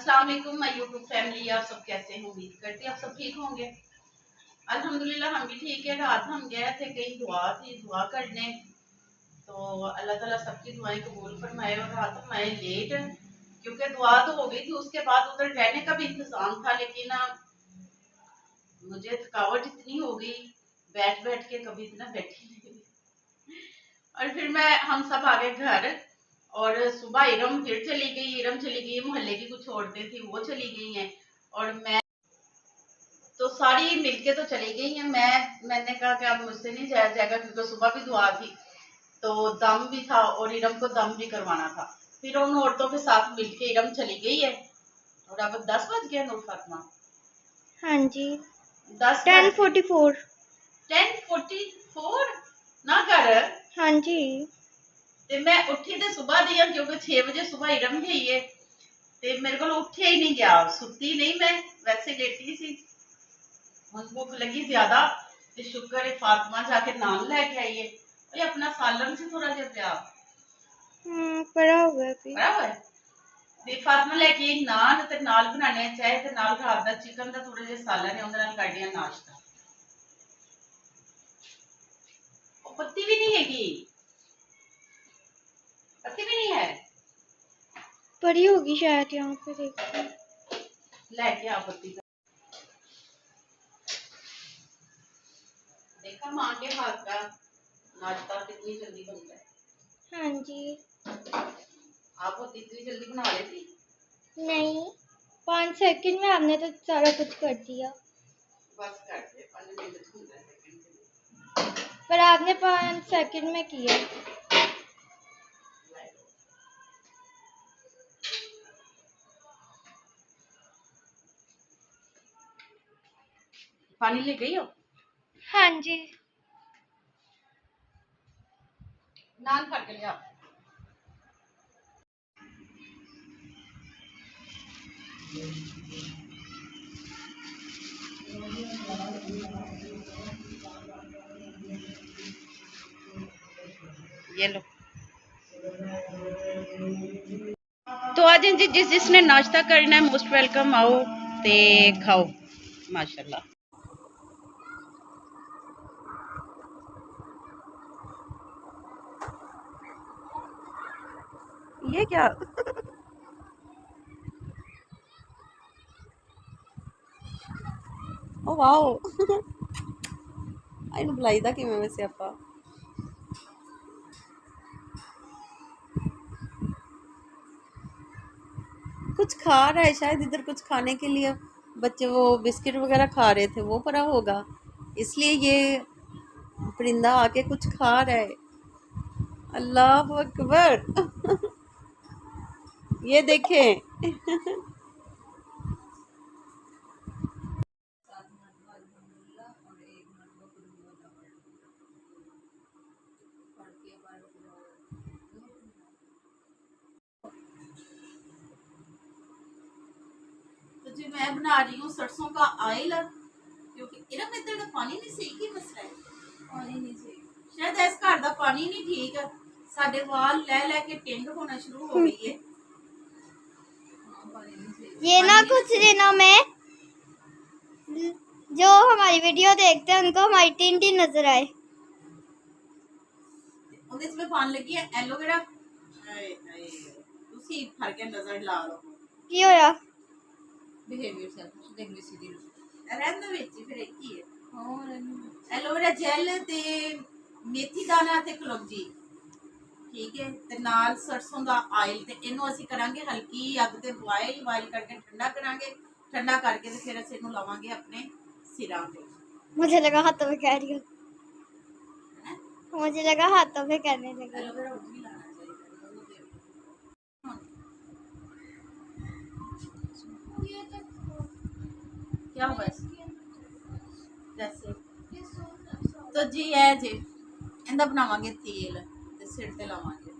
अस्सलाम वालेकुम my YouTube family. आप सब कैसे हैं? उम्मीद करती हैं आप सब ठीक होंगे। अल्हम्दुलिल्लाह हम भी ठीक है। रात हम गए थे कहीं दुआ करने, तो अल्लाह ताला सबकी दुआएं कबूल फरमाए। और रात हम आए लेट, क्योंकि दुआ तो हो गई थी, उसके बाद उधर रहने का भी इंतजाम था, लेकिन मुझे थकावट इतनी हो गई बैठ बैठ के, कभी इतना बैठी नहीं। और फिर हम सब आ गए घर। और सुबह इरम फिर चली गई। मोहल्ले की कुछ औरतें थी, वो चली गई हैं, और मैं तो सारी मिलके तो चली गई हैं। मैंने कहा कि अब मुझसे नहीं जाया जाएगा, क्योंकि सुबह भी दुआ थी, तो दम भी था और इरम को दम भी करवाना था। फिर उन औरतों के साथ मिलके इरम चली गई है। और अब 10 बज गए नूर फातिमा। हाँ जी, 10:44 10:44 ना कर। हाँ जी। ते मैं उठी तो सुबह दी, क्योंकि 6 बजे सुबह इरम गई है, ते मेरे को उठे ही नहीं गया। सुती नहीं, मैं वैसे लेटी सी। मुझे भूख लगी ज्यादा, ते शुक्र है फातिमा जाके नान लेके आई है। ये अपना सालन से थोड़ा जिहा पिया पड़ा हुआ है अभी। पड़ा हुआ है। ते फातिमा लेके आई नान, ते नाल बनाने चाहे, ते नाल रात दा चिकन दा थोड़ा जिहा सालन है, उहदे नाल कर दिया नाश्ता। पत्ती भी नहीं हैगी, पत्ती भी नहीं है। पड़ी होगी शायद, यहाँ पे देखो। लेके आ पत्ती। देखा माँ के हाथ का नाश्ता कितनी जल्दी बनता है। हाँ जी। आप वो इतनी जल्दी बना लेती? नहीं, 5 सेकंड में आपने तो सारा कुछ कर दिया। बस कर दे 5 मिनट सेकंड। पर आपने 5 सेकंड में किया। पानी ले गई हो? हाँ जी। नान फट गया। ये लो। तो आज जिसने नाश्ता करना है मोस्ट वेलकम, आओ ते खाओ माशाल्लाह। ये क्या? Oh wow. ਇਹਨੂੰ ਬੁਲਾਈਦਾ ਕਿਵੇਂ ਵੈਸੇ ਆਪਾਂ? कुछ खा रहा है शायद, इधर कुछ खाने के लिए बच्चे वो बिस्किट वगैरह खा रहे थे, वो पड़ा होगा, इसलिए ये परिंदा आके कुछ खा रहा है। अल्लाह अकबर। ये देखें। तो जी मैं बना रही हूँ सरसों का ऑयल, क्योंकि इरम इधर का पानी नहीं सही, की मसला है? पानी नहीं सही, शायद इस घर का पानी नहीं ठीक है। साडे वाल ले के टिंड होना शुरू हो गई है। ये ना कुछ दिनों में जो हमारी वीडियो देखते हैं उनको हमारी टिंडी नजर आए। ਉਹਦੇ ਵਿੱਚ ਮੈਂ ਪਾਣ ਲੱਗੀ ਹੈ ਐਲੋਵੇਰਾ। ਹਾਏ ਹਾਏ, ਤੁਸੀਂ ਫੜ ਕੇ ਨਜ਼ਰ ਲਾ ਲਓ। ਕੀ ਹੋਇਆ? ਬਿਹੇਵੀਅਰ ਸੈਲਫ ਦੇਖ ਸੀ ਦੀ ਰਹਿਣ ਦੇ ਵਿੱਚ ਫਿਰ ਇੱਕ ਹੀ ਹੈ। ਹੋਰ ਐਲੋਵੇਰਾ ਜੈਲ ਤੇ ਮੇਥੀ ਦਾਣਾ ਤੇ ਕਲੌਂਜੀ, ਠੀਕ ਹੈ, ਤੇ ਨਾਲ ਸਰਸੋਂ ਦਾ ਆਇਲ, ਤੇ ਇਹਨੂੰ ਅਸੀਂ ਕਰਾਂਗੇ ਹਲਕੀ ਅੱਗ ਤੇ ਬੋਇਲ ਕਰਕੇ ਠੰਡਾ ਕਰਾਂਗੇ। ਠੰਡਾ ਕਰਕੇ ਤੇ ਫਿਰ ਅਸੀਂ ਇਹਨੂੰ ਲਾਵਾਂਗੇ ਆਪਣੇ ਸਿਰਾਂ ਤੇ। मुझे लगा हाथों में कह रही हो, मुझे लगा हाथों में कहने लगी। एलोवेरा उठ भी लाना चाहिए। क्या हुआ जैसे? तो जी है जी इंदा बनावांगे तेल ते सिर ते लावांगे।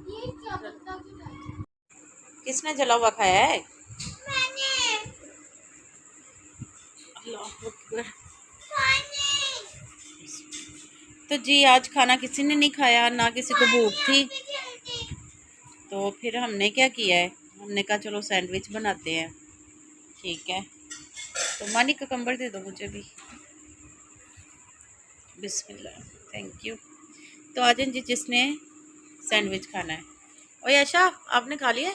ये क्या पत्ता क्यों? किसने जला हुआ खाया है? मैंने। अल्लाह अकबर। तो जी आज खाना किसी ने नहीं खाया, ना किसी को भूख थी, तो फिर हमने क्या किया है, हमने कहा चलो सैंडविच बनाते हैं। ठीक है, तो मानी ककम्बर दे दो मुझे भी। बिस्मिल्लाह, थैंक यू। तो आ जाए जी जिसने सैंडविच खाना है। ओए आशा, आपने खा लिया?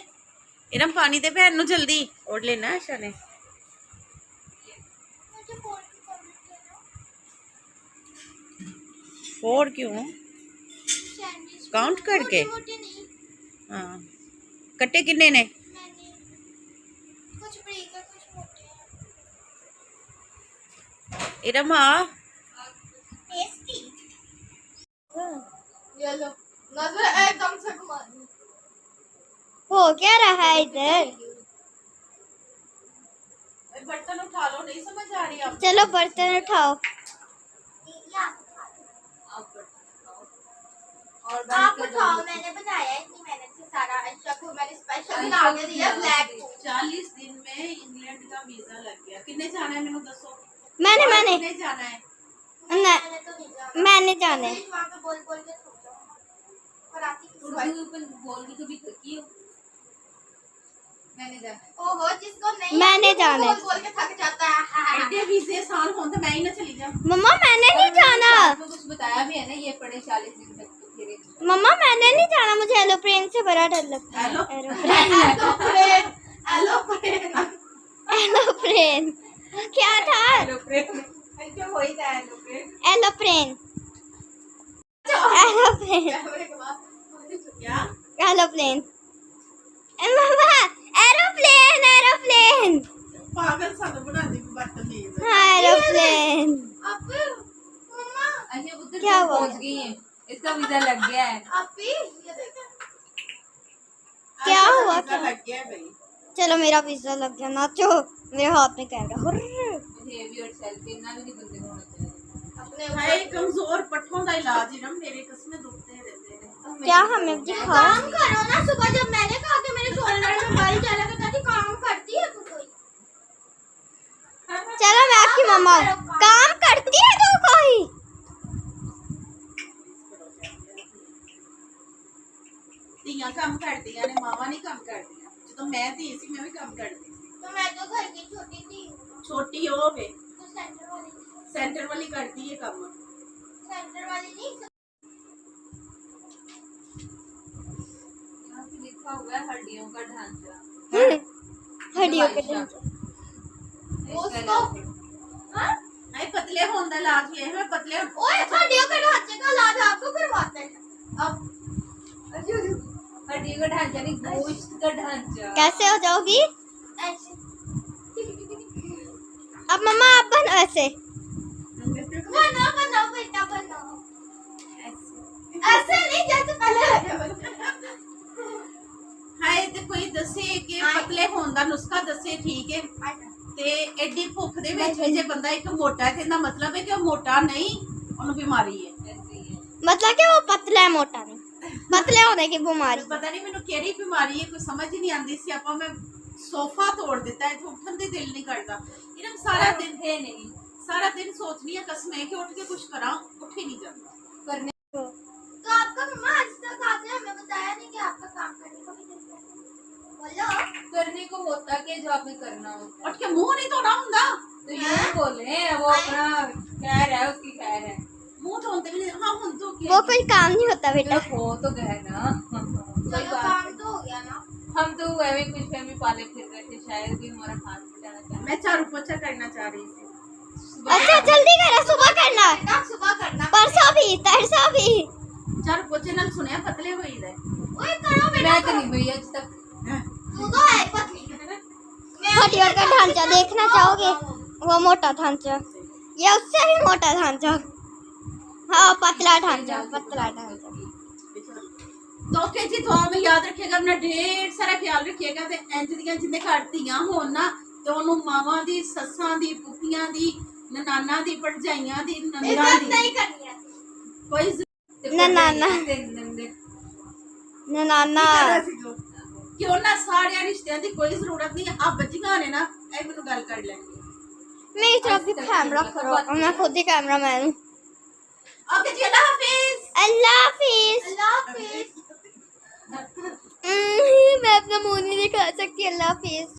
इरम पानी दे भैन नू जल्दी, और लेना है आशा ने। फोर क्यों? काउंट करके? हाँ, कट्टे किन्ने ने? कुछ ब्रेक है, कुछ मोटे हैं। इरम आ। टेस्टी। ये लो, नजर एकदम से घुमा दी। हो क्या रहा है इधर? बर्तन उठा लो, नहीं समझ आ रही आप? चलो बर्तन उठाओ। आप उठाओ, मैंने बनाया इतनी मेहनत से सारा। आयशा को मैंने स्पेशल बना के दिया ब्लैक। 40 दिन में इंग्लैंड का वीजा लग गया। किन्ने जाना है मेनू दसो? मैंने किन्ने जाना है? मैंने जाना है। बोल भी कभी थकी हो? मैंने जाना है। ओहो, जिसको नहीं मैंने जाना है। बोल के थक जाता है। एडे वीजे साल हों तो मैं ही ना चली जाऊं। मम्मा मैंने नहीं जाना। आपको कुछ बताया भी है ना, ये पड़े 40 दिन तक तो फिर। मम्मा मैंने नहीं जाना, मुझे एरोप्लेन से बड़ा डर लगता है। एरोप्लेन क्या था? एरोप्लेन एरोप्लेन मम्मा, एरोप्लेन पागल सा तो बना दी बदतमीज। हाँ एरोप्लेन। क्या हुआ? पहुंच गई है, इसका वीजा लग गया है। क्या हुआ? वीजा लग गया है भाई। चलो मेरा वीजा लग गया। नाचो, मेरे हाथ में कैमरा। हाय कमजोर पट्ठों का इलाज ही ना मेरे कसमें दुखते रहते हैं। क्या हमें दिखा? काम करो ना। सुबह जब मैंने कहा कि मेरे शोल्डर में बाल चला करता थी, काम करती है तू कोई? चलो मैं आपकी मम्मा हूँ। काम करती है तू कोई? ਧੀਆਂ ਕੰਮ ਕਰਦੀਆਂ ਨੇ, ਮਾਵਾਂ ਨਹੀਂ ਕੰਮ ਕਰਦੀਆਂ। ਜਦੋਂ ਮੈਂ ਧੀ ਸੀ ਮੈਂ ਵੀ ਕੰਮ ਕਰਦੀ ਸੀ। तो मैं तो घर की छोटी थी। ਛੋਟੀ ਹੋਵੇ तो सेंटर वाली करती है काम। सेंटर वाली नहीं। यहाँ पे लिखा हुआ है हड्डियों का ढांचा। हड्डियों का ढांचा उसको नहीं पतले होने का इलाज भी है। पतले ओए हड्डियों के ढांचे का इलाज आपको करवाते हैं। अब हड्डियों का ढांचा नहीं, गोश्त का ढांचा। कैसे हो जाओगी? ऐसे। अब मम्मा आप बनो ऐसे। बनाओ बेटा बनाओ। ऐसे नहीं जैसे पहले। हाय ते कोई दसे कि पतले होने का नुस्खा दसे। ठीक है, ते एडी भुख दे विच भी जे बंदा एक मोटा है ते इसदा मतलब है कि वो मोटा नहीं, उन्हें बीमारी है। मतलब कि वो पतला है, मोटा नहीं। पतले होने की बीमारी। पता नहीं मैंने केड़ी बीमारी है, कोई समझ ही नहीं आती। सियापा मैं सोफा तोड़ दिता है, उठन दे दिल नहीं करता। इरम सारा दिन है नहीं, सारा दिन सोचनी है कसमें कि उठ के कुछ करा, उठ ही नहीं जाता करने। तो आपका मम्मा आज तक आपने हमें बताया नहीं कि आपका काम करने को भी दिल करता है। बोलो करने को होता कि जो आपने करना होता। उठ के मुंह नहीं धोना होता तो ये बोले वो अपना खैर है, उसकी खैर है। मुंह धोते भी नहीं। हाँ मुंह धो के वो कोई काम नहीं होता बेटा। हो तो गए ना, चलो काम तो हो गया ना। हम तो वही कुछ फैमिली पाले फिर रहे थे, शायद भी हमारा हाथ बटाना चाह। मैं झाड़ू पोछा करना चाह रही थी। अच्छा जल्दी करो, सुबह करना। सुबह करना, परसों भी तरसों भी। झाड़ू पोछे नाल सुने पतले होई दे। ओए करो बेटा। मैं तो नहीं हुई आज तक। तू तो है पतली। हड्डियों का ढांचा देखना चाहोगे? वो मोटा ढांचा, ये उससे भी मोटा ढांचा। हाँ पतला ढांचा, पतला ढांचा। 2 kg थोड़ा में याद रखिएगा, अपना ढेर सारा ख्याल रखिएगा। ते इंज दियां जिंदे घर धीआं होन ना ते ओनू मावां दी, सस्सां दी, पुप्पियां दी, ननाना दी, भरजाइयां दी, नंदा दी नहीं करनी है कोई ननाना क्यों ना सारे रिश्तियां दी कोई जरूरत नहीं है। आप बच्चियां ने ना ए मैनू गल कर लेंगे। मेरी तरफ भी कैमरा करो, मैं खुद ही कैमरा मैन हूँ। ओके जी, अल्लाह हाफिज। अल्लाह हाफिज। अल्लाह हाफिज। मैं अपना मुंह नहीं दिखा सकती। अल्लाह हाफिज।